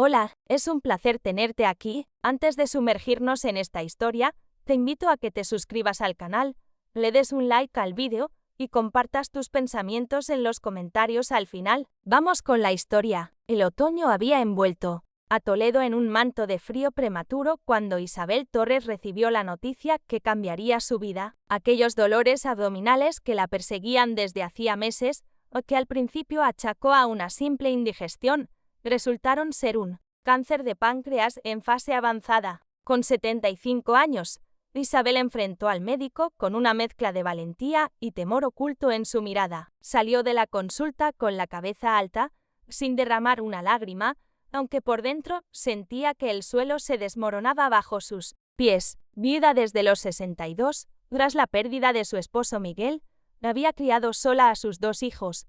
Hola, es un placer tenerte aquí. Antes de sumergirnos en esta historia, te invito a que te suscribas al canal, le des un like al vídeo y compartas tus pensamientos en los comentarios al final. Vamos con la historia. El otoño había envuelto a Toledo en un manto de frío prematuro cuando Isabel Torres recibió la noticia que cambiaría su vida. Aquellos dolores abdominales que la perseguían desde hacía meses, o que al principio achacó a una simple indigestión, resultaron ser un cáncer de páncreas en fase avanzada. Con 75 años, Isabel enfrentó al médico con una mezcla de valentía y temor oculto en su mirada. Salió de la consulta con la cabeza alta, sin derramar una lágrima, aunque por dentro sentía que el suelo se desmoronaba bajo sus pies. Viuda desde los 62, tras la pérdida de su esposo Miguel, había criado sola a sus dos hijos,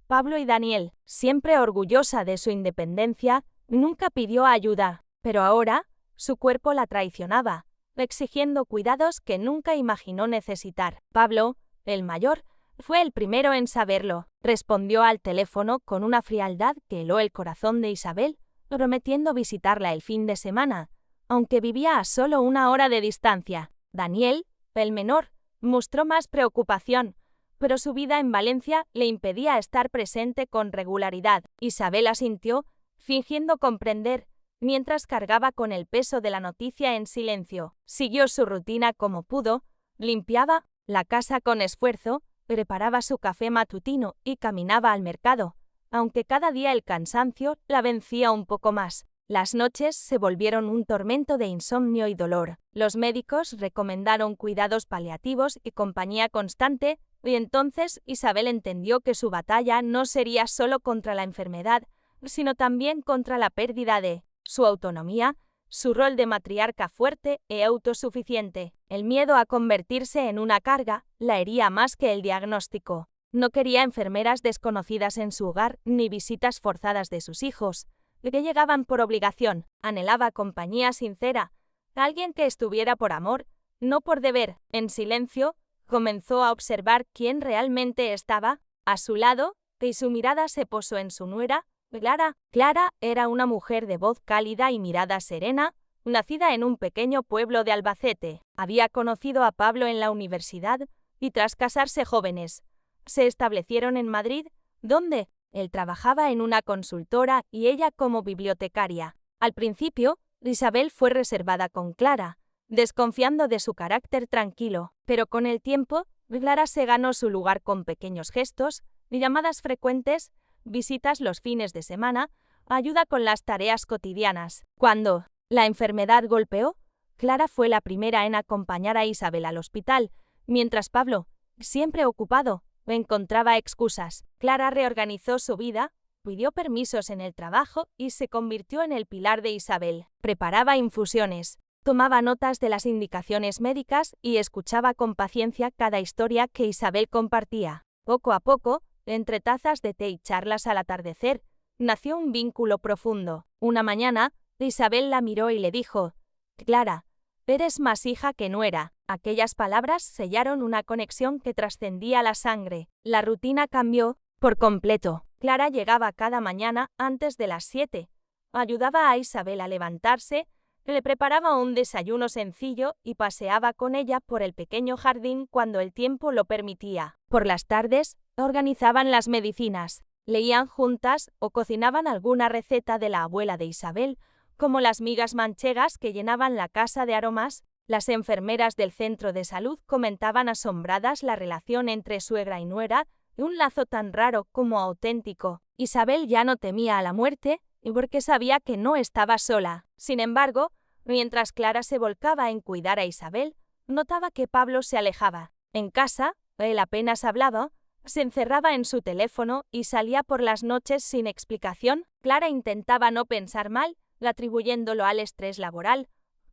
Pablo y Daniel. Siempre orgullosa de su independencia, nunca pidió ayuda, pero ahora su cuerpo la traicionaba, exigiendo cuidados que nunca imaginó necesitar. Pablo, el mayor, fue el primero en saberlo. Respondió al teléfono con una frialdad que heló el corazón de Isabel, prometiendo visitarla el fin de semana, aunque vivía a solo 1 hora de distancia. Daniel, el menor, mostró más preocupación, pero su vida en Valencia le impedía estar presente con regularidad. Isabel asintió, fingiendo comprender, mientras cargaba con el peso de la noticia en silencio. Siguió su rutina como pudo, limpiaba la casa con esfuerzo, preparaba su café matutino y caminaba al mercado, aunque cada día el cansancio la vencía un poco más. Las noches se volvieron un tormento de insomnio y dolor. Los médicos recomendaron cuidados paliativos y compañía constante, y entonces Isabel entendió que su batalla no sería solo contra la enfermedad, sino también contra la pérdida de su autonomía, su rol de matriarca fuerte e autosuficiente. El miedo a convertirse en una carga la hería más que el diagnóstico. No quería enfermeras desconocidas en su hogar ni visitas forzadas de sus hijos, que llegaban por obligación. Anhelaba compañía sincera, alguien que estuviera por amor, no por deber. En silencio, comenzó a observar quién realmente estaba a su lado, y su mirada se posó en su nuera, Clara. Clara era una mujer de voz cálida y mirada serena, nacida en un pequeño pueblo de Albacete. Había conocido a Pablo en la universidad y tras casarse jóvenes, se establecieron en Madrid, donde él trabajaba en una consultora y ella como bibliotecaria. Al principio, Isabel fue reservada con Clara, desconfiando de su carácter tranquilo, pero con el tiempo, Clara se ganó su lugar con pequeños gestos, llamadas frecuentes, visitas los fines de semana, ayuda con las tareas cotidianas. Cuando la enfermedad golpeó, Clara fue la primera en acompañar a Isabel al hospital, mientras Pablo, siempre ocupado, encontraba excusas. Clara reorganizó su vida, pidió permisos en el trabajo y se convirtió en el pilar de Isabel. Preparaba infusiones, tomaba notas de las indicaciones médicas y escuchaba con paciencia cada historia que Isabel compartía. Poco a poco, entre tazas de té y charlas al atardecer, nació un vínculo profundo. Una mañana, Isabel la miró y le dijo: «Clara, eres más hija que nuera». Aquellas palabras sellaron una conexión que trascendía la sangre. La rutina cambió por completo. Clara llegaba cada mañana antes de las 7. Ayudaba a Isabel a levantarse, le preparaba un desayuno sencillo y paseaba con ella por el pequeño jardín cuando el tiempo lo permitía. Por las tardes, organizaban las medicinas, leían juntas o cocinaban alguna receta de la abuela de Isabel, como las migas manchegas que llenaban la casa de aromas. Las enfermeras del centro de salud comentaban asombradas la relación entre suegra y nuera, un lazo tan raro como auténtico. Isabel ya no temía a la muerte, porque sabía que no estaba sola. Sin embargo, mientras Clara se volcaba en cuidar a Isabel, notaba que Pablo se alejaba. En casa, él apenas hablaba, se encerraba en su teléfono y salía por las noches sin explicación. Clara intentaba no pensar mal, atribuyéndolo al estrés laboral,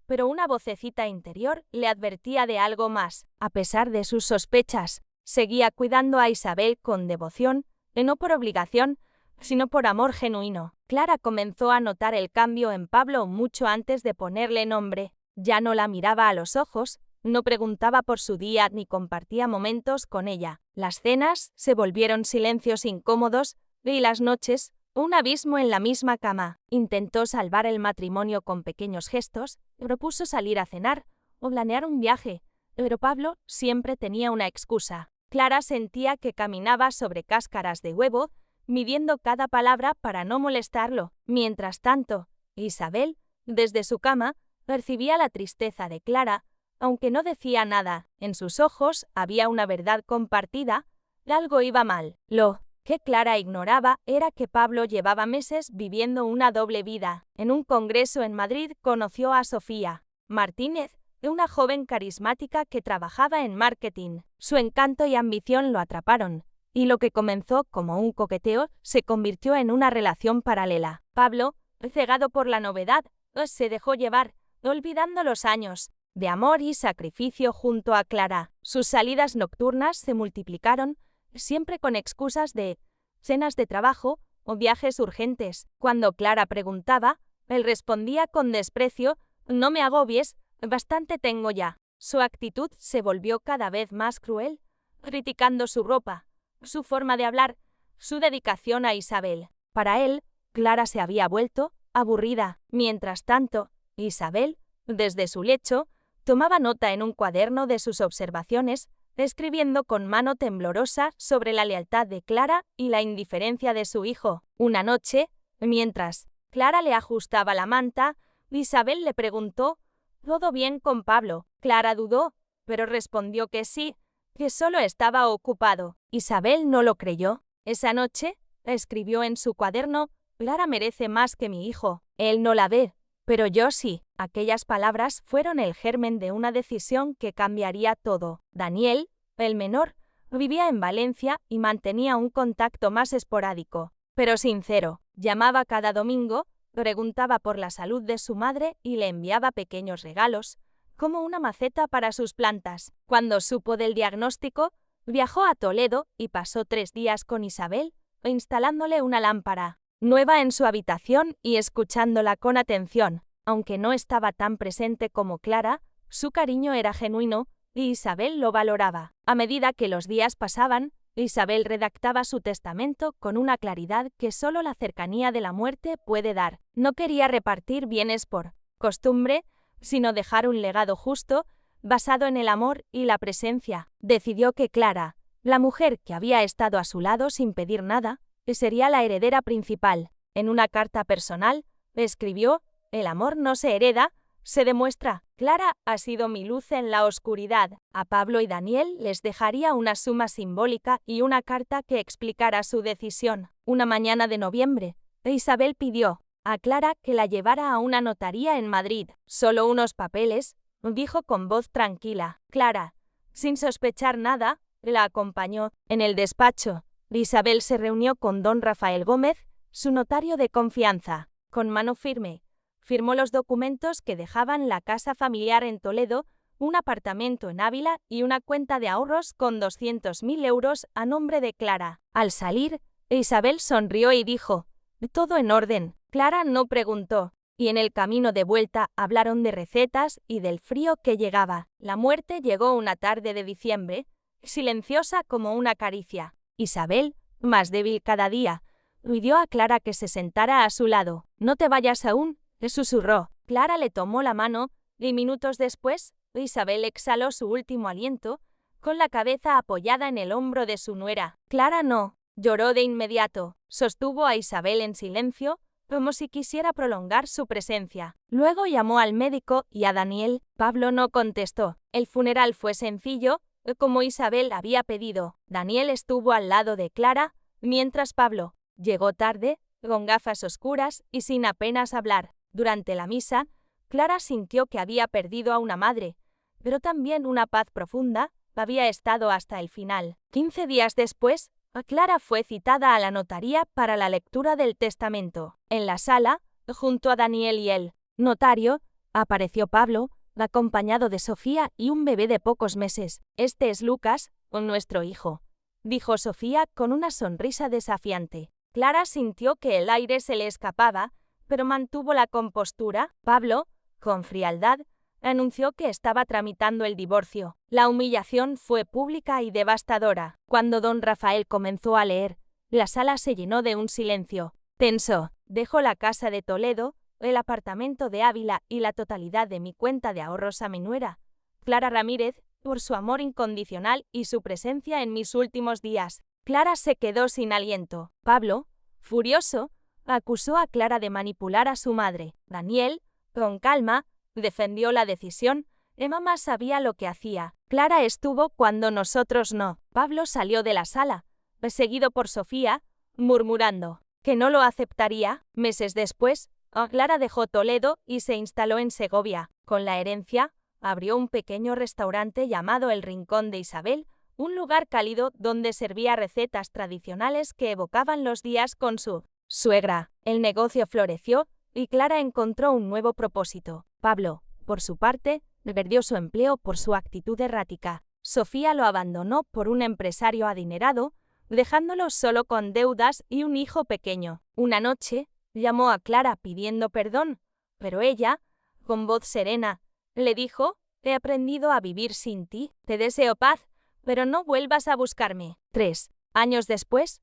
pero una vocecita interior le advertía de algo más. A pesar de sus sospechas, seguía cuidando a Isabel con devoción, y no por obligación, sino por amor genuino. Clara comenzó a notar el cambio en Pablo mucho antes de ponerle nombre. Ya no la miraba a los ojos, no preguntaba por su día ni compartía momentos con ella. Las cenas se volvieron silencios incómodos y las noches un abismo en la misma cama. Intentó salvar el matrimonio con pequeños gestos, propuso salir a cenar o planear un viaje, pero Pablo siempre tenía una excusa. Clara sentía que caminaba sobre cáscaras de huevo, midiendo cada palabra para no molestarlo. Mientras tanto, Isabel, desde su cama, percibía la tristeza de Clara, aunque no decía nada. En sus ojos había una verdad compartida: algo iba mal. Lo que Clara ignoraba era que Pablo llevaba meses viviendo una doble vida. En un congreso en Madrid conoció a Sofía Martínez, una joven carismática que trabajaba en marketing. Su encanto y ambición lo atraparon, y lo que comenzó como un coqueteo se convirtió en una relación paralela. Pablo, cegado por la novedad, se dejó llevar, olvidando los años de amor y sacrificio junto a Clara. Sus salidas nocturnas se multiplicaron, siempre con excusas de cenas de trabajo o viajes urgentes. Cuando Clara preguntaba, él respondía con desprecio: «No me agobies, bastante tengo ya». Su actitud se volvió cada vez más cruel, criticando su ropa, su forma de hablar, su dedicación a Isabel. Para él, Clara se había vuelto aburrida. Mientras tanto, Isabel, desde su lecho, tomaba nota en un cuaderno de sus observaciones, escribiendo con mano temblorosa sobre la lealtad de Clara y la indiferencia de su hijo. Una noche, mientras Clara le ajustaba la manta, Isabel le preguntó: «¿Todo bien con Pablo?». Clara dudó, pero respondió que sí, que solo estaba ocupado. Isabel no lo creyó. Esa noche, escribió en su cuaderno: «Clara merece más que mi hijo. Él no la ve, pero yo sí». Aquellas palabras fueron el germen de una decisión que cambiaría todo. Daniel, el menor, vivía en Valencia y mantenía un contacto más esporádico, pero sincero. Llamaba cada domingo, preguntaba por la salud de su madre y le enviaba pequeños regalos, como una maceta para sus plantas. Cuando supo del diagnóstico, viajó a Toledo y pasó 3 días con Isabel, instalándole una lámpara nueva en su habitación y escuchándola con atención. Aunque no estaba tan presente como Clara, su cariño era genuino y Isabel lo valoraba. A medida que los días pasaban, Isabel redactaba su testamento con una claridad que solo la cercanía de la muerte puede dar. No quería repartir bienes por costumbre, sino dejar un legado justo, basado en el amor y la presencia. Decidió que Clara, la mujer que había estado a su lado sin pedir nada, sería la heredera principal. En una carta personal, escribió: «El amor no se hereda, se demuestra. Clara ha sido mi luz en la oscuridad». A Pablo y Daniel les dejaría una suma simbólica y una carta que explicara su decisión. Una mañana de noviembre, Isabel pidió a Clara que la llevara a una notaría en Madrid. «Solo unos papeles», dijo con voz tranquila. Clara, sin sospechar nada, la acompañó. En el despacho, Isabel se reunió con don Rafael Gómez, su notario de confianza. Con mano firme, firmó los documentos que dejaban la casa familiar en Toledo, un apartamento en Ávila y una cuenta de ahorros con 200.000 euros a nombre de Clara. Al salir, Isabel sonrió y dijo: «Todo en orden». Clara no preguntó, y en el camino de vuelta hablaron de recetas y del frío que llegaba. La muerte llegó una tarde de diciembre, silenciosa como una caricia. Isabel, más débil cada día, pidió a Clara que se sentara a su lado. «No te vayas aún», le susurró. Clara le tomó la mano, y minutos después, Isabel exhaló su último aliento, con la cabeza apoyada en el hombro de su nuera. Clara no lloró de inmediato, sostuvo a Isabel en silencio, como si quisiera prolongar su presencia. Luego llamó al médico y a Daniel. Pablo no contestó. El funeral fue sencillo, como Isabel había pedido. Daniel estuvo al lado de Clara, mientras Pablo llegó tarde, con gafas oscuras y sin apenas hablar. Durante la misa, Clara sintió que había perdido a una madre, pero también una paz profunda. Había estado hasta el final. 15 días después, Clara fue citada a la notaría para la lectura del testamento. En la sala, junto a Daniel y el notario, apareció Pablo, acompañado de Sofía y un bebé de pocos meses. «Este es Lucas, nuestro hijo», dijo Sofía con una sonrisa desafiante. Clara sintió que el aire se le escapaba, pero mantuvo la compostura. Pablo, con frialdad, anunció que estaba tramitando el divorcio. La humillación fue pública y devastadora. Cuando don Rafael comenzó a leer, la sala se llenó de un silencio. Tenso. Dejo la casa de Toledo, el apartamento de Ávila y la totalidad de mi cuenta de ahorros a mi nuera, Clara Ramírez, por su amor incondicional y su presencia en mis últimos días. Clara se quedó sin aliento. Pablo, furioso, acusó a Clara de manipular a su madre. Daniel, con calma, defendió la decisión. Mamá sabía lo que hacía. Clara estuvo cuando nosotros no. Pablo salió de la sala, seguido por Sofía, murmurando que no lo aceptaría. Meses después, Clara dejó Toledo y se instaló en Segovia. Con la herencia, abrió un pequeño restaurante llamado El Rincón de Isabel, un lugar cálido donde servía recetas tradicionales que evocaban los días con su suegra. El negocio floreció y Clara encontró un nuevo propósito. Pablo, por su parte, perdió su empleo por su actitud errática. Sofía lo abandonó por un empresario adinerado, dejándolo solo con deudas y un hijo pequeño. Una noche, llamó a Clara pidiendo perdón, pero ella, con voz serena, le dijo: «He aprendido a vivir sin ti. Te deseo paz, pero no vuelvas a buscarme». 3 años después,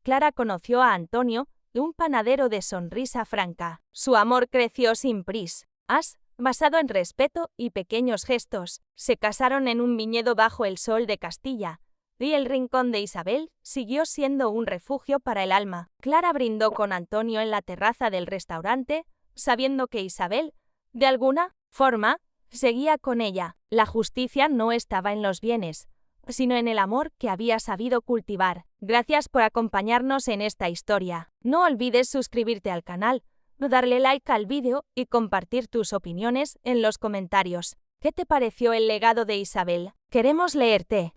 Clara conoció a Antonio, un panadero de sonrisa franca. Su amor creció sin prisas, basado en respeto y pequeños gestos. Se casaron en un viñedo bajo el sol de Castilla, y el Rincón de Isabel siguió siendo un refugio para el alma. Clara brindó con Antonio en la terraza del restaurante, sabiendo que Isabel, de alguna forma, seguía con ella. La justicia no estaba en los bienes, sino en el amor que había sabido cultivar. Gracias por acompañarnos en esta historia. No olvides suscribirte al canal, darle like al vídeo y compartir tus opiniones en los comentarios. ¿Qué te pareció el legado de Isabel? Queremos leerte.